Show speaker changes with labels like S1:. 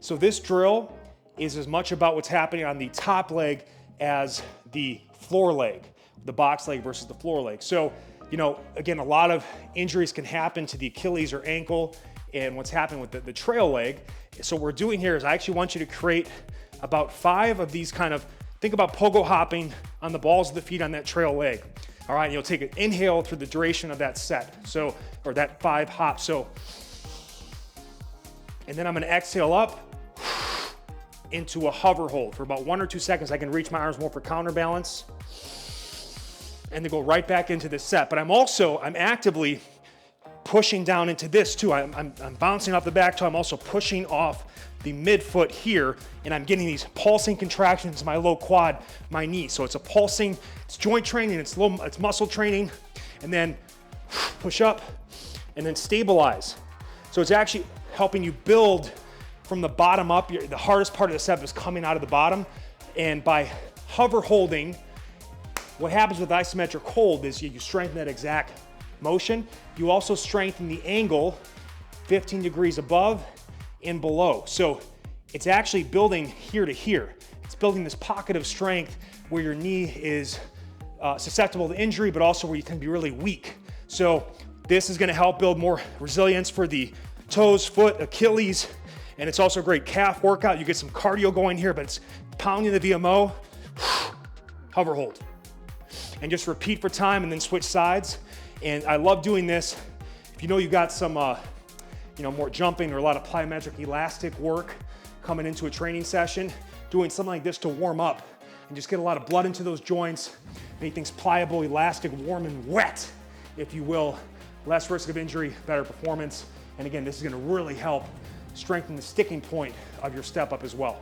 S1: So this drill is as much about what's happening on the top leg as the floor leg, the box leg versus the floor leg. So, you know, again, a lot of injuries can happen to the Achilles or ankle and what's happening with the trail leg. So what we're doing here is I actually want you to create about 5 of these kind of, think about pogo hopping on the balls of the feet on that trail leg. All right, and you'll take an inhale through the duration of that set. So, or that 5 hops. So, and then I'm gonna exhale up into a hover hold for about 1 or 2 seconds. I can reach my arms more for counterbalance and then go right back into this set. But I'm actively pushing down into this too. I'm bouncing off the back toe. I'm also pushing off the midfoot here, and I'm getting these pulsing contractions in my low quad, my knee. So it's a pulsing, it's joint training, it's muscle training, and then push up and then stabilize. So it's actually helping you build from the bottom up. The hardest part of the set is coming out of the bottom, and by hover holding, what happens with isometric hold is you strengthen that exact motion. You also strengthen the angle 15 degrees above and below. So it's actually building here to here. It's building this pocket of strength where your knee is susceptible to injury, but also where you can be really weak. So this is gonna help build more resilience for the toes, foot, Achilles, and it's also a great calf workout. You get some cardio going here, but it's pounding the VMO, hover hold. And just repeat for time and then switch sides. And I love doing this. If you know you got some more jumping or a lot of plyometric elastic work coming into a training session, doing something like this to warm up and just get a lot of blood into those joints, make things pliable, elastic, warm and wet, if you will. Less risk of injury, better performance. And again, this is gonna really help strengthen the sticking point of your step up as well.